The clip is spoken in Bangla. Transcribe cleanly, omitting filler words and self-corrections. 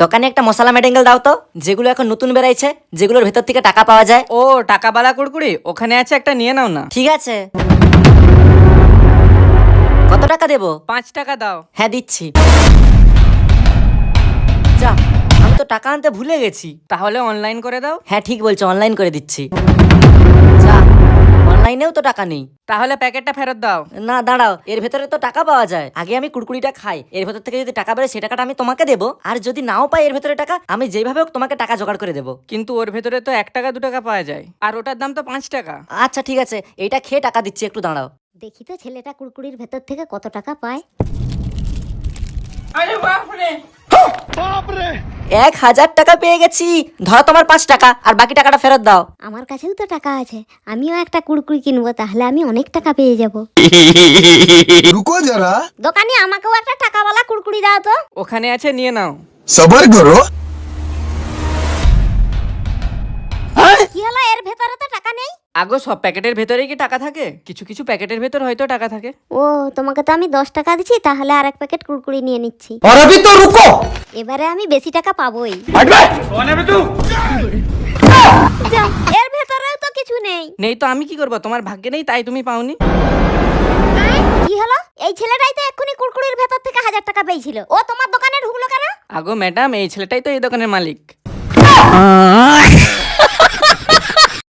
দোকানে একটা মশলা মেডেঙ্গেল দাও তো, যেগুলো এখন নতুন বেরাইছে, যেগুলোর ভেতর থেকে টাকা পাওয়া যায়। ও টাকাবালা কুড়কুড়ি ওখানে আছে, একটা নিয়ে নাও না। ঠিক আছে, কত টাকা দেবো? 5 টাকা দাও। হ্যাঁ দিচ্ছি। যা, আমি তো টাকা আনতে ভুলে গেছি। তাহলে অনলাইন করে দাও। হ্যাঁ ঠিক বলছো, অনলাইন করে দিচ্ছি। যা, অনলাইনেও তো টাকা নেই। তাহলে প্যাকেটটা ফেরত দাও। না দাঁড়াও, এর ভেতরে তো টাকা পাওয়া যায়। আগে আমি কুড়কুড়িটা খাই, এর ভেতর থেকে যদি টাকা বেরোয় সে টাকাটা আমি তোমাকে দেবো, আর যদি নাও পাই এর ভেতরে টাকা, আমি যেভাবে হোক তোমাকে টাকা জোগাড় করে দেবো। কিন্তু ওর ভেতরে তো 1 টাকা 2 টাকা পাওয়া যায়, আর ওটার দাম তো 5 টাকা। আচ্ছা ঠিক আছে, এইটা খেয়ে টাকা দিচ্ছি, একটু দাঁড়াও। দেখি তো ছেলেটা কুড়কুড়ির ভেতর থেকে কত টাকা পায়। 1000 টাকা পেয়ে গেছি। ধরো তোমার 5 টাকা, আর বাকি টাকাটা ফেরত দাও। আমার কাছেও তো টাকা আছে, আমিও একটা কুড়কুড়ি কিনবো, তাহলে আমি অনেক টাকা পেয়ে যাব। रुको जरा, দোকানে আমাকেও একটা টাকাওয়ালা কুড়কুড়ি দাও তো। ওখানে আছে, নিয়ে নাও। सबर करो। কি হলো, এর ভেতরে তো টাকা নেই। আগো সব প্যাকেটের ভেতরেই কি টাকা থাকে? কিছু কিছু প্যাকেটের ভেতর হয়তো টাকা থাকে। ও, তোমাকে তো আমি 10 টাকা দিচ্ছি, তাহলে আর এক প্যাকেট কুড়কুড়ি নিয়ে নিচ্ছি। और अभी तो रुको। এবারে আমি বেশি টাকা পাবোই। যাও, এর ভেতরেও তো কিছু নেই। নেই তো আমি কি করবো? তোমার ভাগ্যে নেই তাই তুমি পাওনি। কি হলো, এই ছেলেটাই তো এক্ষুনি কুড়কুড়ির ভেতর থেকে 1000 টাকা পেয়েছিল, ও তোমার দোকানে ঢুকলো কেন? আগো ম্যাডাম, এই ছেলেটাই তো এই দোকানের মালিক।